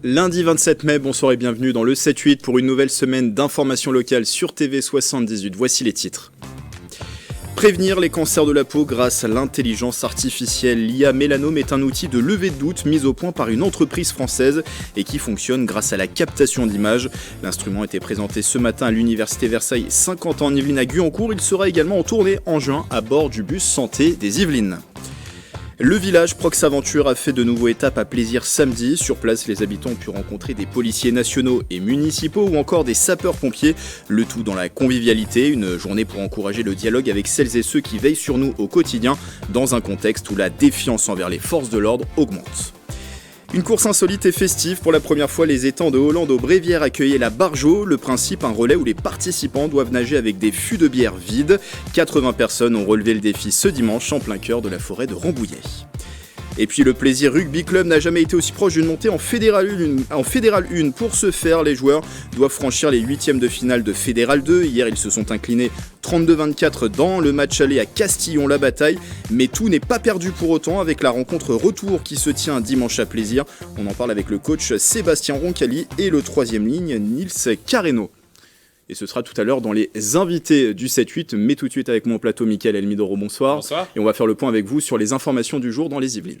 Lundi 27 mai, bonsoir et bienvenue dans le 7-8 pour une nouvelle semaine d'informations locales sur TV78. Voici les titres. Prévenir les cancers de la peau grâce à l'intelligence artificielle. L'IA Mélanome est un outil de levée de doute mis au point par une entreprise française et qui fonctionne grâce à la captation d'images. L'instrument a été présenté ce matin à l'université Versailles 50 ans en Yvelines à Guyancourt. Il sera également en tournée en juin à bord du bus santé des Yvelines. Le village Prox-Aventure a fait de nouveau étape à Plaisir samedi. Sur place, les habitants ont pu rencontrer des policiers nationaux et municipaux ou encore des sapeurs-pompiers. Le tout dans la convivialité, une journée pour encourager le dialogue avec celles et ceux qui veillent sur nous au quotidien dans un contexte où la défiance envers les forces de l'ordre augmente. Une course insolite et festive. Pour la première fois, les étangs de Hollande aux Brévières accueillaient la Bargeau. Le principe, un relais où les participants doivent nager avec des fûts de bière vides. 80 personnes ont relevé le défi ce dimanche en plein cœur de la forêt de Rambouillet. Et puis le Plaisir Rugby Club n'a jamais été aussi proche d'une montée en Fédéral 1. Pour ce faire, les joueurs doivent franchir les huitièmes de finale de Fédéral 2. Hier, ils se sont inclinés 32-24 dans le match aller à Castillon-la-Bataille. Mais tout n'est pas perdu pour autant avec la rencontre retour qui se tient dimanche à Plaisir. On en parle avec le coach Sébastien Roncalli et le troisième ligne Nils Carreno. Et ce sera tout à l'heure dans les invités du 7-8, mais tout de suite avec mon plateau Mickaël Elmidoro, bonsoir. Bonsoir. Et on va faire le point avec vous sur les informations du jour dans les Yvelines.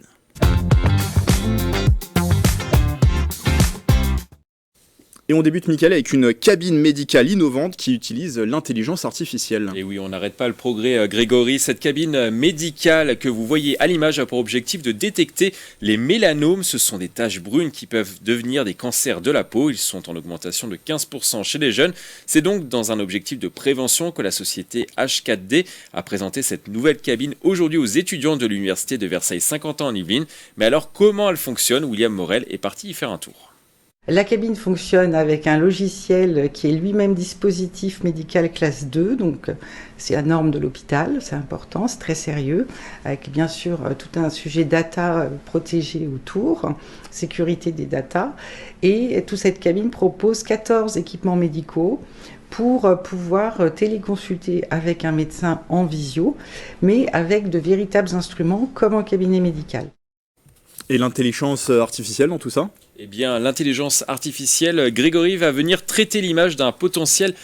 Et on débute, Mickaël, avec une cabine médicale innovante qui utilise l'intelligence artificielle. Et oui, on n'arrête pas le progrès, Grégory. Cette cabine médicale que vous voyez à l'image a pour objectif de détecter les mélanomes. Ce sont des taches brunes qui peuvent devenir des cancers de la peau. Ils sont en augmentation de 15% chez les jeunes. C'est donc dans un objectif de prévention que la société H4D a présenté cette nouvelle cabine aujourd'hui aux étudiants de l'université de Versailles 50 ans en Yvelines. Mais alors, comment elle fonctionne? William Morel est parti y faire un tour. La cabine fonctionne avec un logiciel qui est lui-même dispositif médical classe 2, donc c'est la norme de l'hôpital, c'est important, c'est très sérieux, avec bien sûr tout un sujet data protégé autour, sécurité des data, et toute cette cabine propose 14 équipements médicaux pour pouvoir téléconsulter avec un médecin en visio, mais avec de véritables instruments comme en cabinet médical. Et l'intelligence artificielle dans tout ça ? Eh bien, l'intelligence artificielle, Grégory, va venir traiter l'image d'un potentiel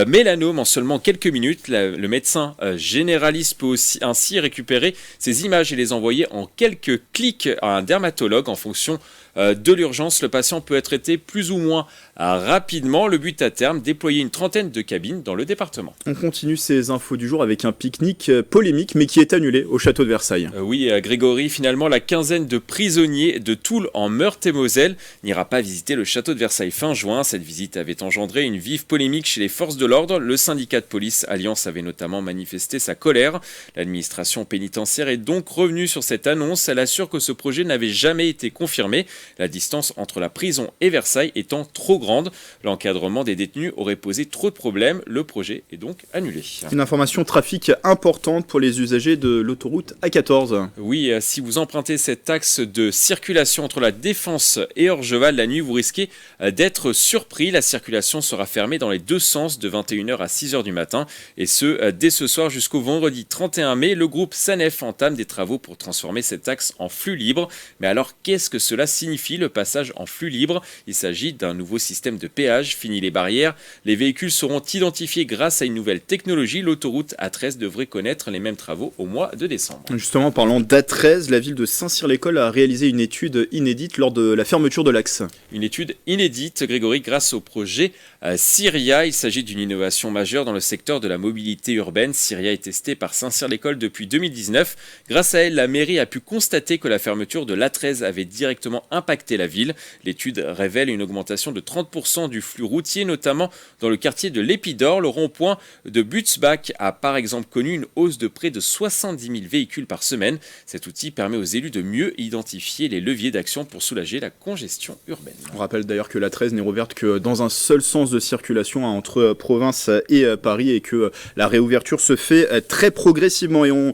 mélanome en seulement quelques minutes. Le médecin généraliste peut ainsi récupérer ces images et les envoyer en quelques clics à un dermatologue en fonction de l'urgence. Le patient peut être traité plus ou moins rapidement. Le but à terme, déployer une trentaine de cabines dans le département. On continue ces infos du jour avec un pique-nique polémique mais qui est annulé au château de Versailles. Oui, Grégory, finalement, la quinzaine de prisonniers de Toul en Meurthe-et-Moselle n'ira pas visiter le château de Versailles fin juin. Cette visite avait engendré une vive polémique chez les forces de l'ordre. Le syndicat de police Alliance avait notamment manifesté sa colère. L'administration pénitentiaire est donc revenue sur cette annonce. Elle assure que ce projet n'avait jamais été confirmé, la distance entre la prison et Versailles étant trop grande. L'encadrement des détenus aurait posé trop de problèmes. Le projet est donc annulé. Une information trafic importante pour les usagers de l'autoroute A14. Oui, si vous empruntez cet axe de circulation entre la Défense et Orgeval la nuit, vous risquez d'être surpris. La circulation sera fermée dans les deux sens de 21h à 6h du matin et ce, dès ce soir jusqu'au vendredi 31 mai. Le groupe SANEF entame des travaux pour transformer cet axe en flux libre. Mais alors, qu'est-ce que cela signifie, le passage en flux libre? Il s'agit d'un nouveau système de péage. Fini les barrières. Les véhicules seront identifiés grâce à une nouvelle technologie. L'autoroute A13 devrait connaître les mêmes travaux au mois de décembre. Justement, parlant d'A13, la ville de Saint-Cyr-l'École a réalisé une étude inédite lors de la fermeture de l'axe. Une étude inédite, Grégory, grâce au projet Syria. Il s'agit d'une innovation majeure dans le secteur de la mobilité urbaine. Syria est testée par Saint-Cyr-l'École depuis 2019. Grâce à elle, la mairie a pu constater que la fermeture de l'A13 avait directement impacté la ville. L'étude révèle une augmentation de 30% du flux routier, notamment dans le quartier de l'Épidore. Le rond-point de Butzbach a par exemple connu une hausse de près de 70 000 véhicules par semaine. Cet outil permet aux élus de mieux identifier les leviers d'action pour soulager la congestion urbaine. On rappelle d'ailleurs que l'A13 n'est rouverte que dans un seul sens de circulation entre province et Paris et que la réouverture se fait très progressivement. Et on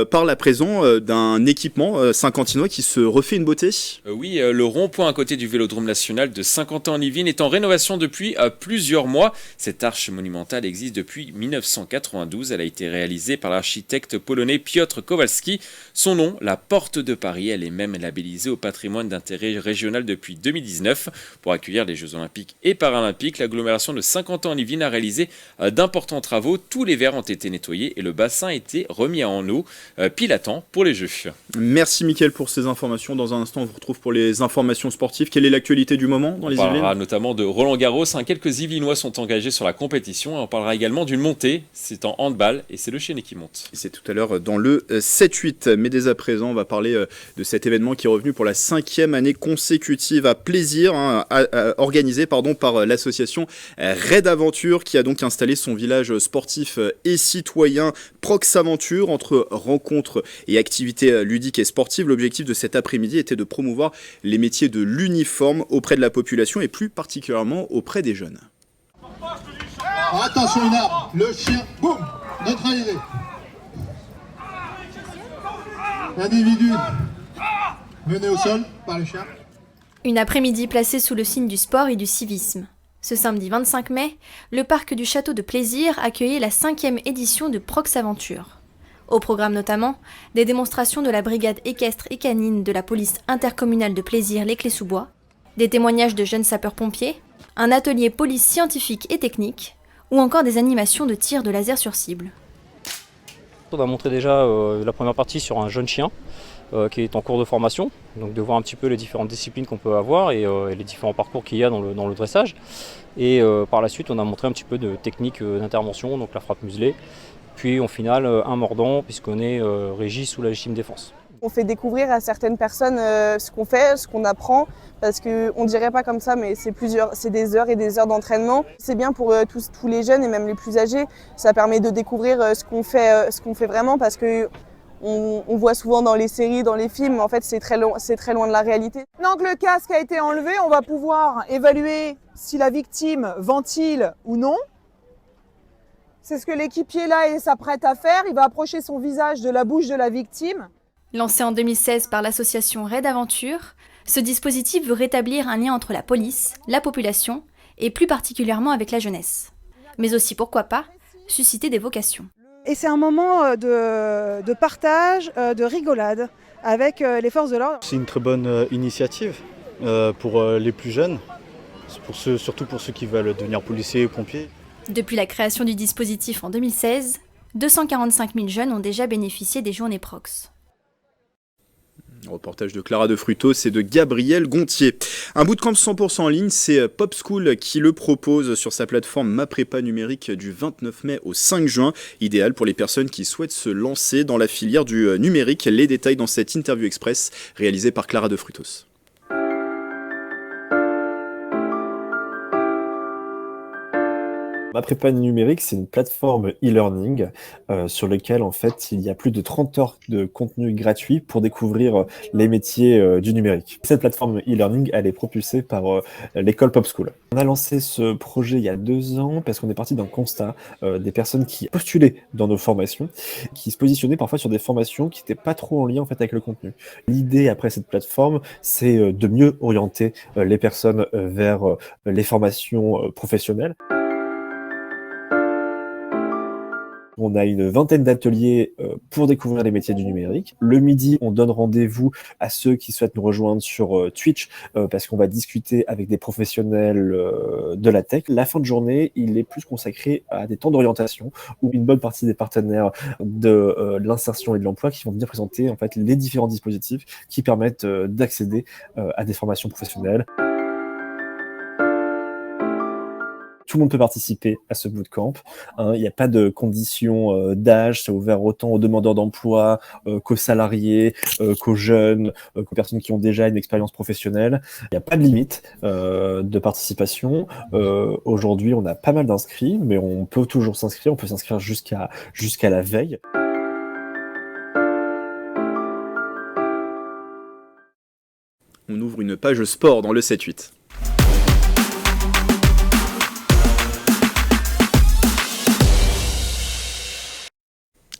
parle à présent d'un équipement saint-quentinois qui se refait une beauté. Oui, Aujourd'hui, le rond-point à côté du Vélodrome national de Saint-Quentin-en-Yvelines est en rénovation depuis plusieurs mois. Cette arche monumentale existe depuis 1992. Elle a été réalisée par l'architecte polonais Piotr Kowalski. Son nom, la Porte de Paris, elle est même labellisée au patrimoine d'intérêt régional depuis 2019. Pour accueillir les Jeux Olympiques et Paralympiques, l'agglomération de Saint-Quentin-en-Yvelines a réalisé d'importants travaux. Tous les verres ont été nettoyés et le bassin a été remis en eau, pile à temps pour les Jeux. Merci Mickaël pour ces informations. Dans un instant, on vous retrouve pour les informations sportives. Quelle est l'actualité du moment dans les Yvelines ? On parlera notamment de Roland Garros. Quelques Yvelinois sont engagés sur la compétition. On parlera également d'une montée. C'est en handball et c'est le Chénet qui monte. C'est tout à l'heure dans le 7-8. Mais dès à présent, on va parler de cet événement qui est revenu pour la 5e année consécutive à Plaisir, organisé par l'association Raid Aventure, qui a donc installé son village sportif et citoyen Prox Aventure. Entre rencontres et activités ludiques et sportives, l'objectif de cet après-midi était de promouvoir les métiers de l'uniforme auprès de la population et plus particulièrement auprès des jeunes. Attention, une arme, le chien, boum, neutralisé. L'individu mené au sol par le chien. Une après-midi placée sous le signe du sport et du civisme. Ce samedi 25 mai, le parc du Château de Plaisir accueillait la 5e édition de Prox Aventure. Au programme notamment, des démonstrations de la brigade équestre et canine de la police intercommunale de Plaisir les Clés-sous-Bois, des témoignages de jeunes sapeurs-pompiers, un atelier police scientifique et technique, ou encore des animations de tir de laser sur cible. On a montré déjà la première partie sur un jeune chien qui est en cours de formation, donc de voir un petit peu les différentes disciplines qu'on peut avoir et les différents parcours qu'il y a dans le dressage. Et par la suite, on a montré un petit peu de technique d'intervention, donc la frappe muselée, puis au final un mordant puisqu'on est régi sous la légitime défense. On fait découvrir à certaines personnes ce qu'on fait, ce qu'on apprend, parce qu'on ne dirait pas comme ça, mais c'est des heures et des heures d'entraînement. C'est bien pour tous les jeunes et même les plus âgés. Ça permet de découvrir ce qu'on fait vraiment, parce que on voit souvent dans les séries, dans les films, en fait c'est très loin de la réalité. Maintenant que le casque a été enlevé, on va pouvoir évaluer si la victime ventile ou non. C'est ce que l'équipier là s'apprête à faire. Il va approcher son visage de la bouche de la victime. Lancé en 2016 par l'association Raid Aventure, ce dispositif veut rétablir un lien entre la police, la population et plus particulièrement avec la jeunesse. Mais aussi, pourquoi pas, susciter des vocations. Et c'est un moment de partage, de rigolade avec les forces de l'ordre. C'est une très bonne initiative pour les plus jeunes, surtout pour ceux qui veulent devenir policiers ou pompiers. Depuis la création du dispositif en 2016, 245 000 jeunes ont déjà bénéficié des journées Prox. Reportage de Clara de Frutos et de Gabriel Gontier. Un bootcamp 100% en ligne, c'est Pop School qui le propose sur sa plateforme Ma Prépa numérique du 29 mai au 5 juin. Idéal pour les personnes qui souhaitent se lancer dans la filière du numérique. Les détails dans cette interview express réalisée par Clara de Frutos. Ma Prépa numérique, c'est une plateforme e-learning sur laquelle en fait il y a plus de 30 heures de contenu gratuit pour découvrir les métiers du numérique. Cette plateforme e-learning, elle est propulsée par l'école Pop School. On a lancé ce projet il y a 2 ans parce qu'on est parti d'un constat des personnes qui postulaient dans nos formations, qui se positionnaient parfois sur des formations qui n'étaient pas trop en lien en fait avec le contenu. L'idée après cette plateforme, c'est de mieux orienter les personnes vers les formations professionnelles. On a une vingtaine d'ateliers pour découvrir les métiers du numérique. Le midi, on donne rendez-vous à ceux qui souhaitent nous rejoindre sur Twitch parce qu'on va discuter avec des professionnels de la tech. La fin de journée, il est plus consacré à des temps d'orientation où une bonne partie des partenaires de l'insertion et de l'emploi qui vont venir présenter en fait les différents dispositifs qui permettent d'accéder à des formations professionnelles. Tout le monde peut participer à ce bootcamp. Il n'y a pas de conditions d'âge. C'est ouvert autant aux demandeurs d'emploi qu'aux salariés, qu'aux jeunes, qu'aux personnes qui ont déjà une expérience professionnelle. Il n'y a pas de limite de participation. Aujourd'hui, on a pas mal d'inscrits, mais on peut toujours s'inscrire. On peut s'inscrire jusqu'à la veille. On ouvre une page sport dans le 7-8.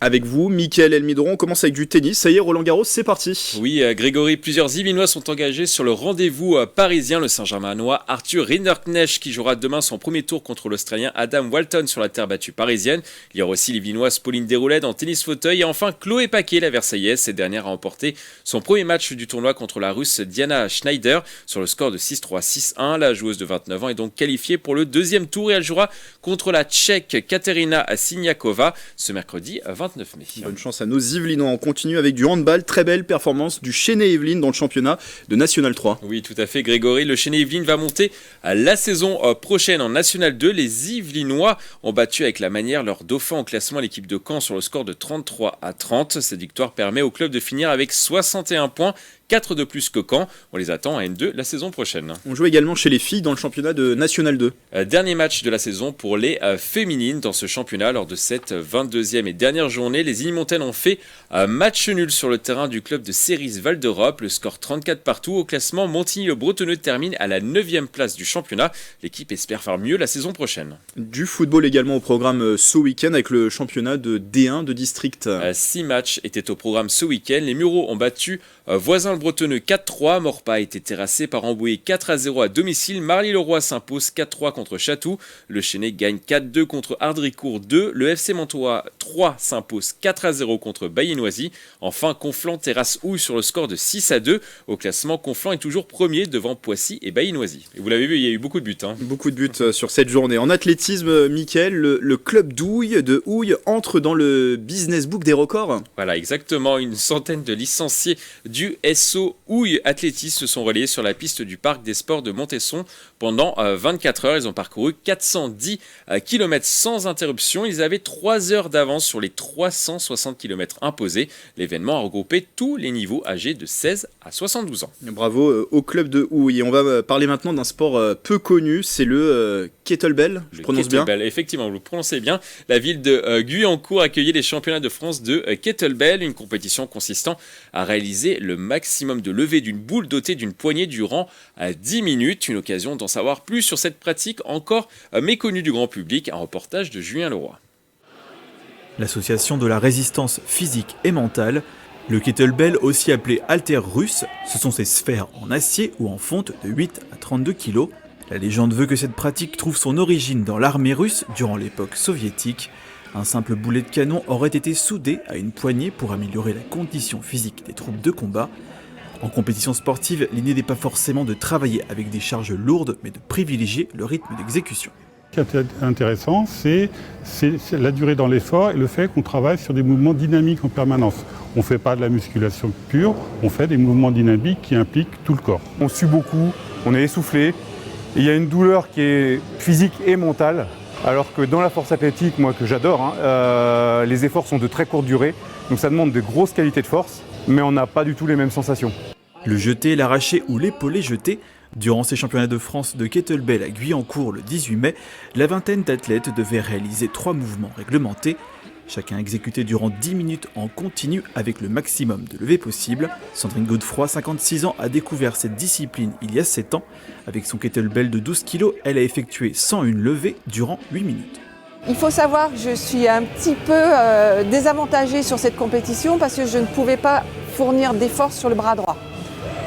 Avec vous, Mickaël Elmidron, on commence avec du tennis. Ça y est, Roland Garros, c'est parti. Oui, Grégory, plusieurs Yvelinois sont engagés sur le rendez-vous parisien. Le Saint-Germainois Arthur Rinderknecht qui jouera demain son premier tour contre l'Australien Adam Walton sur la terre battue parisienne. Il y aura aussi l'Yvelinoise Pauline Desroulèdes en tennis fauteuil. Et enfin, Chloé Paquet, la Versaillaise. Cette dernière a remporté son premier match du tournoi contre la Russe Diana Schneider sur le score de 6-3, 6-1. La joueuse de 29 ans est donc qualifiée pour le deuxième tour et elle jouera contre la Tchèque Katerina Siniakova ce mercredi 29 mai. Bonne chance à nos Yvelinois. On continue avec du handball. Très belle performance du Chesnay-Yvelines dans le championnat de National 3. Oui, tout à fait, Grégory. Le Chesnay-Yvelines va monter la saison prochaine en National 2. Les Yvelinois ont battu avec la manière leur dauphin au classement, l'équipe de Caen, sur le score de 33-30. Cette victoire permet au club de finir avec 61 points. 4 de plus que Caen. On les attend à N2 la saison prochaine. On joue également chez les filles dans le championnat de National 2. Dernier match de la saison pour les féminines dans ce championnat. Lors de cette 22e et dernière journée, les Illimontaines ont fait match nul sur le terrain du club de Céris Val d'Europe. Le score 34 partout. Au classement, Montigny-le-Bretonneux termine à la 9e place du championnat. L'équipe espère faire mieux la saison prochaine. Du football également au programme ce week-end avec le championnat de D1 de district. 6 matchs étaient au programme ce week-end. Les Mureaux ont battu Voisin-le-Bretonneux 4-3. Morpa a été terrassé par Rambouillet 4-0 à domicile. Marly-le-Roi s'impose 4-3 contre Chatou. Le Chesnay gagne 4-2 contre Ardricourt 2. Le FC Mantois 3 s'impose 4-0 contre Bailly-Noisy. Enfin, Conflans terrasse Houille sur le score de 6-2. Au classement, Conflans est toujours premier devant Poissy et Bailly-Noisy. Et vous l'avez vu, il y a eu beaucoup de buts. Beaucoup de buts sur cette journée. En athlétisme, Mickaël, le club d'Houille de Houille entre dans le Business Book des records. Voilà, exactement. Une centaine de licenciés du SO Houille Athlétisme se sont relayés sur la piste du parc des sports de Montesson pendant 24 heures. Ils ont parcouru 410 km sans interruption. Ils avaient 3 heures d'avance sur les 360 km imposés. L'événement a regroupé tous les niveaux âgés de 16 à 72 ans. Bravo au club de Houille. Et on va parler maintenant d'un sport peu connu, c'est le kettlebell. Je prononce bien. Effectivement, vous le prononcez bien. La ville de Guyancourt a accueilli les championnats de France de kettlebell, une compétition consistant à réaliser le maximum de levée d'une boule dotée d'une poignée durant 10 minutes. Une occasion d'en savoir plus sur cette pratique encore méconnue du grand public. Un reportage de Julien Leroy. L'association de la résistance physique et mentale, le kettlebell, aussi appelé haltère russe, ce sont ces sphères en acier ou en fonte de 8 à 32 kg. La légende veut que cette pratique trouve son origine dans l'armée russe durant l'époque soviétique. Un simple boulet de canon aurait été soudé à une poignée pour améliorer la condition physique des troupes de combat. En compétition sportive, l'idée n'est pas forcément de travailler avec des charges lourdes, mais de privilégier le rythme d'exécution. Ce qui est intéressant, c'est la durée dans l'effort et le fait qu'on travaille sur des mouvements dynamiques en permanence. On ne fait pas de la musculation pure, on fait des mouvements dynamiques qui impliquent tout le corps. On sue beaucoup, on est essoufflé, et il y a une douleur qui est physique et mentale. Alors que dans la force athlétique, moi que j'adore, les efforts sont de très courte durée, donc ça demande de grosses qualités de force, mais on n'a pas du tout les mêmes sensations. Le jeté, l'arraché ou l'épaulé jeté. Durant ces championnats de France de kettlebell à Guyancourt le 18 mai, la vingtaine d'athlètes devaient réaliser 3 mouvements réglementés, chacun exécuté durant 10 minutes en continu avec le maximum de levées possible. Sandrine Godefroy, 56 ans, a découvert cette discipline il y a 7 ans. Avec son kettlebell de 12 kg, elle a effectué 101 levées durant 8 minutes. Il faut savoir que je suis un petit peu désavantagée sur cette compétition parce que je ne pouvais pas fournir d'efforts sur le bras droit.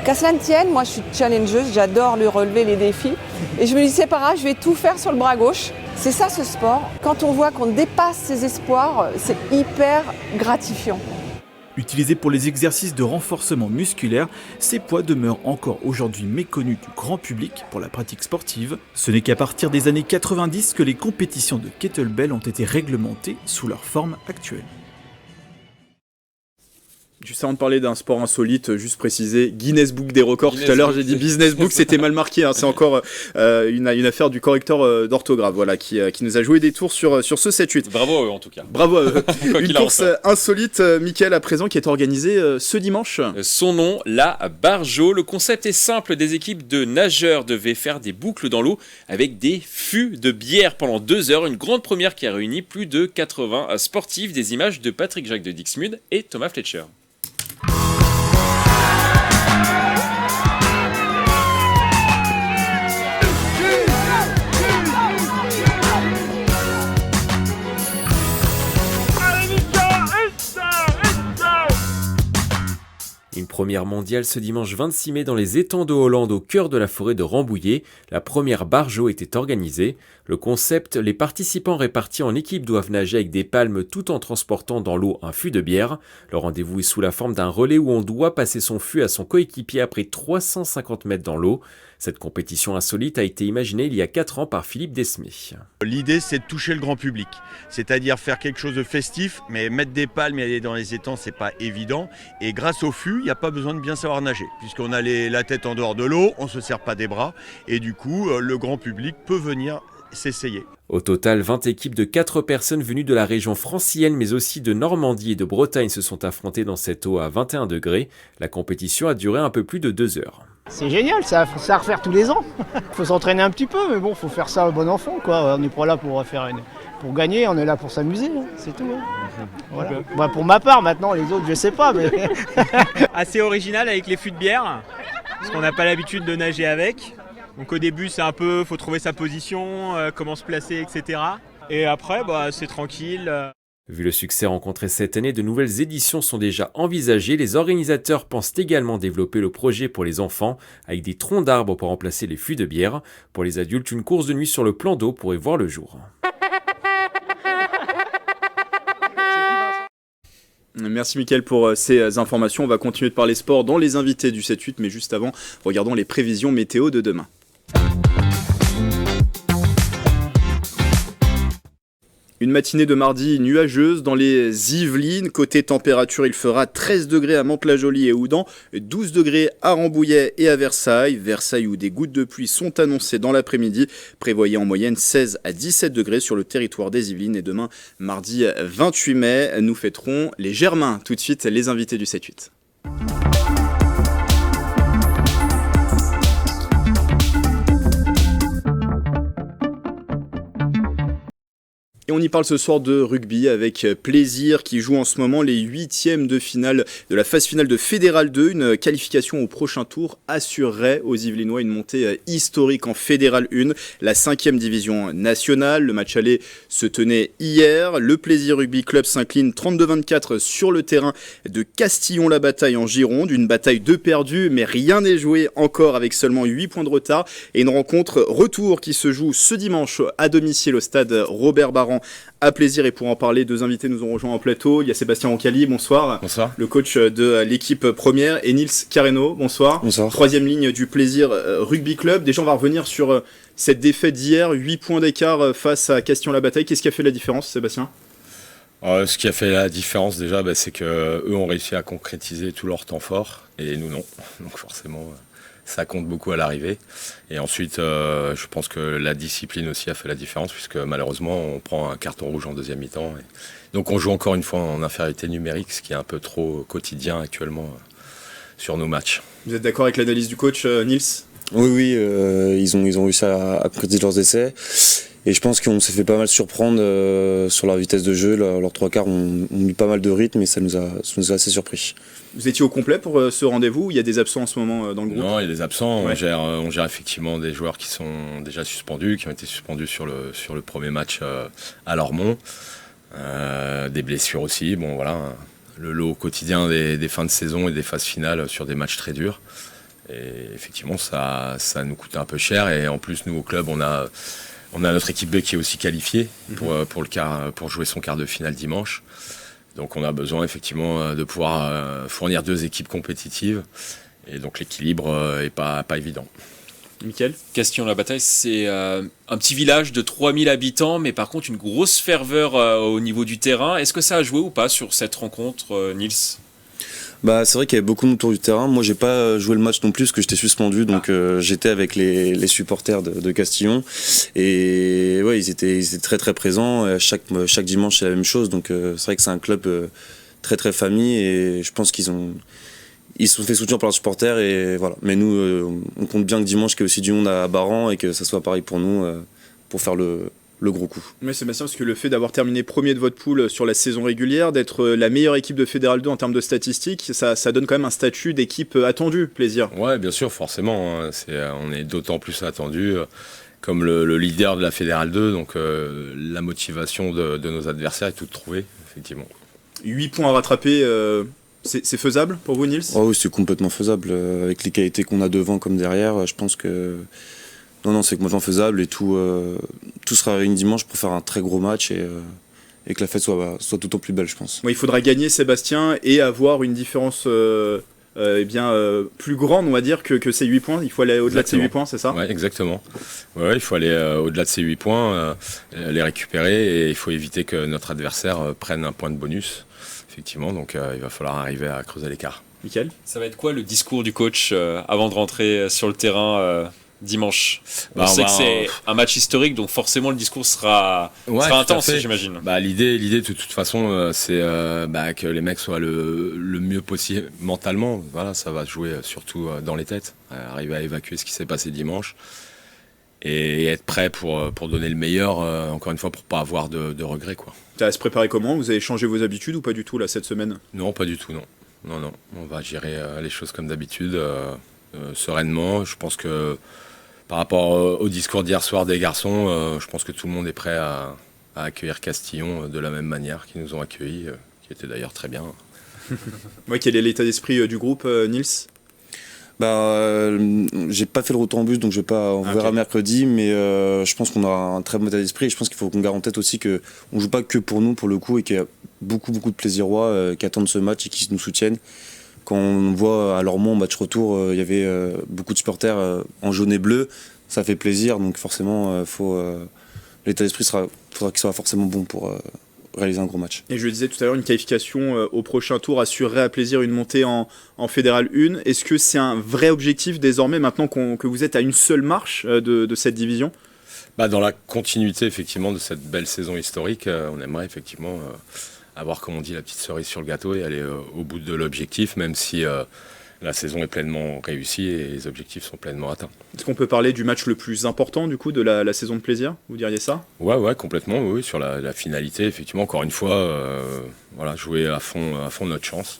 Qu'à cela ne tienne, moi je suis challengeuse, j'adore le relever, les défis. Et je me dis c'est pas grave, je vais tout faire sur le bras gauche. C'est ça ce sport. Quand on voit qu'on dépasse ses espoirs, c'est hyper gratifiant. Utilisés pour les exercices de renforcement musculaire, ces poids demeurent encore aujourd'hui méconnus du grand public pour la pratique sportive. Ce n'est qu'à partir des années 90 que les compétitions de kettlebell ont été réglementées sous leur forme actuelle. Juste avant de parler d'un sport insolite, juste préciser Guinness Book des records. Tout à l'heure, j'ai dit Business Book, c'était mal marqué. C'est encore une affaire du correcteur d'orthographe, voilà, qui nous a joué des tours sur ce 7-8. Bravo à eux, en tout cas. Bravo à eux. Une course insolite, Mickaël, à présent, qui est organisée ce dimanche. Son nom, la Barjo. Le concept est simple. Des équipes de nageurs devaient faire des boucles dans l'eau avec des fûts de bière pendant 2 heures. Une grande première qui a réuni plus de 80 sportifs. Des images de Patrick Jacques de Dixmude et Thomas Fletcher. première mondiale ce dimanche 26 mai dans les étangs de Hollande au cœur de la forêt de Rambouillet. La première barge-eau était organisée. Le concept, les participants répartis en équipes doivent nager avec des palmes tout en transportant dans l'eau un fût de bière. Le rendez-vous est sous la forme d'un relais où on doit passer son fût à son coéquipier après 350 mètres dans l'eau. Cette compétition insolite a été imaginée il y a 4 ans par Philippe Desmé. L'idée, c'est de toucher le grand public, c'est-à-dire faire quelque chose de festif, mais mettre des palmes et aller dans les étangs, c'est pas évident. Et grâce au fût, il n'y a pas besoin de bien savoir nager, puisqu'on a la tête en dehors de l'eau, on ne se serre pas des bras, et du coup, le grand public peut venir s'essayer. Au total, 20 équipes de 4 personnes venues de la région francilienne, mais aussi de Normandie et de Bretagne se sont affrontées dans cette eau à 21 degrés. La compétition a duré un peu plus de 2 heures. C'est génial, ça à refaire tous les ans. Faut s'entraîner un petit peu, mais bon, faut faire ça au bon enfant, quoi. On n'est pas là pour gagner, on est là pour s'amuser, hein. C'est tout. Hein. Voilà. Bah, pour ma part, maintenant, les autres, je sais pas, mais... Assez original avec les fûts de bière, parce qu'on n'a pas l'habitude de nager avec. Donc au début, c'est un peu, faut trouver sa position, comment se placer, etc. Et après, c'est tranquille. Vu le succès rencontré cette année, de nouvelles éditions sont déjà envisagées. Les organisateurs pensent également développer le projet pour les enfants, avec des troncs d'arbres pour remplacer les fûts de bière. Pour les adultes, une course de nuit sur le plan d'eau pourrait voir le jour. Merci Mickaël pour ces informations. On va continuer de parler sport dans les invités du 7-8, mais juste avant, regardons les prévisions météo de demain. Une matinée de mardi nuageuse dans les Yvelines. Côté température, il fera 13 degrés à Mantes-la-Jolie et Houdan, 12 degrés à Rambouillet et à Versailles. Versailles où des gouttes de pluie sont annoncées dans l'après-midi. Prévoyez en moyenne 16 à 17 degrés sur le territoire des Yvelines. Et demain, mardi 28 mai, nous fêterons les Germains. Tout de suite, les invités du 7-8. Et on y parle ce soir de rugby avec Plaisir qui joue en ce moment les 8e de finale de la phase finale de Fédéral 2. Une qualification au prochain tour assurerait aux Yvelinois une montée historique en Fédéral 1, la 5e division nationale. Le match aller se tenait hier. Le Plaisir Rugby Club s'incline 32-24 sur le terrain de Castillon-la-Bataille en Gironde. Une bataille de perdus, mais rien n'est joué encore avec seulement 8 points de retard. Et une rencontre retour qui se joue ce dimanche à domicile au stade Robert Barran à Plaisir. Et pour en parler, 2 invités nous ont rejoint en plateau. Il y a Sébastien Roncalli, bonsoir. Bonsoir. Le coach de l'équipe première, et Nils Carreno, bonsoir. Bonsoir. 3e ligne du Plaisir Rugby Club. Déjà, on va revenir sur cette défaite d'hier, 8 points d'écart face à Castillon-la-Bataille. Qu'est-ce qui a fait la différence, Sébastien ? Ce qui a fait la différence déjà, c'est qu'eux ont réussi à concrétiser tout leur temps fort et nous non. Donc forcément, ça compte beaucoup à l'arrivée. Et ensuite, je pense que la discipline aussi a fait la différence puisque malheureusement, on prend un carton rouge en deuxième mi-temps. Et donc on joue encore une fois en infériorité numérique, ce qui est un peu trop quotidien actuellement sur nos matchs. Vous êtes d'accord avec l'analyse du coach, Nils ? Oui, ils ont réussi à concrétiser leurs essais. Et je pense qu'on s'est fait pas mal surprendre sur leur vitesse de jeu. Leurs 3 quarts ont mis pas mal de rythme et ça nous a assez surpris. Vous étiez au complet pour ce rendez-vous ? Il y a des absents en ce moment dans le groupe ? Non, il y a des absents. Ouais. On gère effectivement des joueurs qui sont déjà suspendus, qui ont été suspendus sur le premier match à Lormont. Des blessures aussi. Bon, voilà, le lot quotidien des fins de saison et des phases finales sur des matchs très durs. Et effectivement, ça nous coûte un peu cher. Et en plus, nous, au club, on a notre équipe B qui est aussi qualifiée pour jouer son quart de finale dimanche. Donc on a besoin effectivement de pouvoir fournir 2 équipes compétitives. Et donc l'équilibre n'est pas évident. Mickaël ? Castillon-la-Bataille, c'est un petit village de 3000 habitants, mais par contre une grosse ferveur au niveau du terrain. Est-ce que ça a joué ou pas sur cette rencontre, Nils ? C'est vrai qu'il y avait beaucoup de monde autour du terrain. Moi, j'ai pas joué le match non plus parce que j'étais suspendu, donc j'étais avec les supporters de Castillon. Et ouais, ils étaient très très présents. Chaque dimanche, c'est la même chose. Donc c'est vrai que c'est un club très très famille et je pense ils se sont fait soutenir par leurs supporters et voilà. Mais nous, on compte bien que dimanche, qu'il y ait aussi du monde à Baran et que ça soit pareil pour nous pour faire le gros coup. Mais Sébastien, parce que le fait d'avoir terminé premier de votre poule sur la saison régulière, d'être la meilleure équipe de Fédéral 2 en termes de statistiques, ça donne quand même un statut d'équipe attendue, Plaisir. Ouais, bien sûr, forcément. Hein. On est d'autant plus attendu comme le leader de la Fédéral 2, donc la motivation de nos adversaires est toute trouvée, effectivement. 8 points à rattraper, C'est faisable pour vous, Nils ? Oui, c'est complètement faisable. Avec les qualités qu'on a devant comme derrière, je pense que... Non, c'est complètement faisable et tout sera réuni dimanche pour faire un très gros match et que la fête soit d'autant plus belle, je pense. Il faudra gagner, Sébastien, et avoir une différence plus grande, on va dire, que ces 8 points. Il faut aller au-delà de ces 8 points, c'est ça ? Oui, exactement. Ouais, il faut aller au-delà de ces 8 points, les récupérer, et il faut éviter que notre adversaire prenne un point de bonus. Effectivement, donc il va falloir arriver à creuser l'écart. Mickaël ? Ça va être quoi le discours du coach avant de rentrer sur le terrain dimanche ? On sait que c'est un match historique, donc forcément le discours sera intense, j'imagine. L'idée de toute façon, c'est que les mecs soient le mieux possible mentalement. Voilà, ça va jouer surtout dans les têtes. Arriver à évacuer ce qui s'est passé dimanche et être prêt pour donner le meilleur, encore une fois, pour pas avoir de regrets, quoi. À se préparer comment ? Vous avez changé vos habitudes ou pas du tout là cette semaine ? Non, pas du tout, non. Non. On va gérer les choses comme d'habitude, sereinement. Je pense que par rapport au discours d'hier soir des garçons, je pense que tout le monde est prêt à accueillir Castillon de la même manière qu'ils nous ont accueillis, qui était d'ailleurs très bien. Quel est l'état d'esprit du groupe, Nils ? J'ai pas fait le retour en bus, donc on verra mercredi, mais je pense qu'on aura un très bon état d'esprit et je pense qu'il faut qu'on garde en tête aussi qu'on joue pas que pour nous pour le coup et qu'il y a beaucoup de Plaisirois qui attendent ce match et qui nous soutiennent. Quand on voit à Lormont, match retour, il y avait beaucoup de supporters en jaune et bleu, ça fait plaisir, donc forcément l'état d'esprit faudra qu'il soit forcément bon pour réaliser un gros match. Et je le disais tout à l'heure, une qualification au prochain tour assurerait à Plaisir une montée en Fédéral 1. Est-ce que c'est un vrai objectif désormais, maintenant que vous êtes à une seule marche de cette division ? Dans la continuité effectivement de cette belle saison historique, on aimerait effectivement avoir, comme on dit, la petite cerise sur le gâteau et aller au bout de l'objectif, même si la saison est pleinement réussie et les objectifs sont pleinement atteints. Est-ce qu'on peut parler du match le plus important du coup de la saison de Plaisir ? Vous diriez ça ? Ouais, complètement, oui, sur la finalité, effectivement, encore une fois, jouer à fond notre chance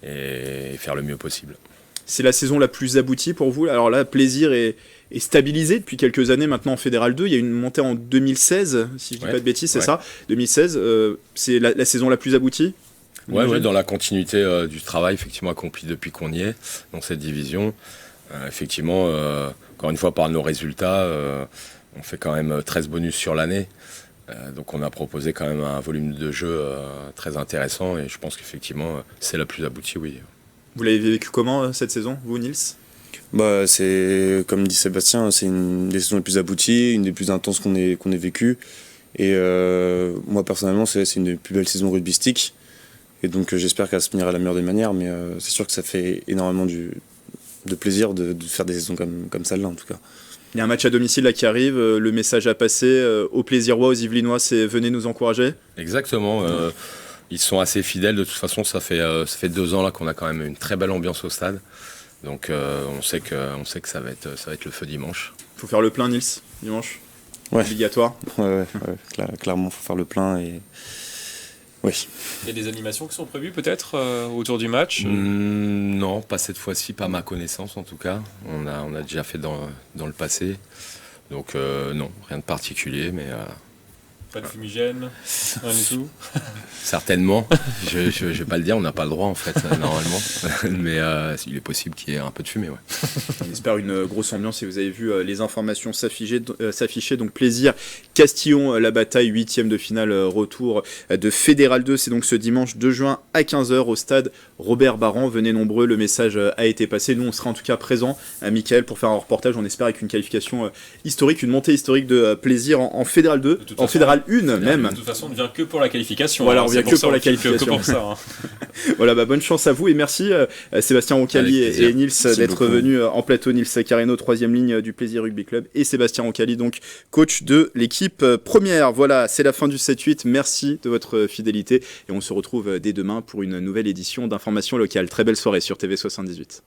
et faire le mieux possible. C'est la saison la plus aboutie pour vous ? Alors là, Plaisir est stabilisé depuis quelques années maintenant en Fédéral 2. Il y a une montée en 2016, si je ne dis pas de bêtises, c'est ça ? 2016, c'est la saison la plus aboutie ? Ouais, dans la continuité du travail effectivement accompli depuis qu'on y est, dans cette division. Effectivement, encore une fois, par nos résultats, on fait quand même 13 bonus sur l'année. Donc on a proposé quand même un volume de jeu très intéressant et je pense qu'effectivement, c'est la plus aboutie, oui. Vous l'avez vécu comment cette saison, vous, Nils ? C'est, comme dit Sébastien, c'est une des saisons les plus abouties, une des plus intenses qu'on ait vécues. Et moi, personnellement, c'est une des plus belles saisons rugbystiques. Et donc j'espère qu'elle se finira à la meilleure des manières, mais c'est sûr que ça fait énormément de plaisir de faire des saisons comme celle-là, en tout cas. Il y a un match à domicile là qui arrive, le message à passer aux Plaisirois, aux Yvelinois, c'est venez nous encourager. Exactement, ils sont assez fidèles, de toute façon ça fait 2 ans là qu'on a quand même une très belle ambiance au stade, donc on sait que ça va être le feu dimanche. Il faut faire le plein, Nils, dimanche, obligatoire. Ouais, clairement il faut faire le plein et... Oui. Il y a des animations qui sont prévues peut-être autour du match Non, pas cette fois-ci, pas à ma connaissance en tout cas. On a déjà fait dans le passé. Donc non, rien de particulier, mais... Pas de fumigène, rien du tout. Certainement, je vais pas le dire, on n'a pas le droit en fait, normalement. Mais il est possible qu'il y ait un peu de fumée, ouais. On espère une grosse ambiance et vous avez vu les informations s'afficher. Donc Plaisir, Castillon, la bataille, 8e de finale, retour de Fédéral 2. C'est donc ce dimanche 2 juin à 15h au stade Robert Barran. Venez nombreux, le message a été passé. Nous, on sera en tout cas présents à Mickaël pour faire un reportage. On espère avec une qualification historique, une montée historique de Plaisir en Fédéral 2, en Fédéral 1 même. De toute façon, on ne vient que pour la qualification. Voilà, on vient que pour la qualification. Que pour ça, Voilà, bonne chance à vous et merci Sébastien Roncalli et Nils d'être venus en plateau. Nils Carreno, 3e ligne du Plaisir Rugby Club, et Sébastien Roncalli, donc coach de l'équipe première. Voilà, c'est la fin du 7-8. Merci de votre fidélité et on se retrouve dès demain pour une nouvelle édition d'Information locale. Très belle soirée sur TV78.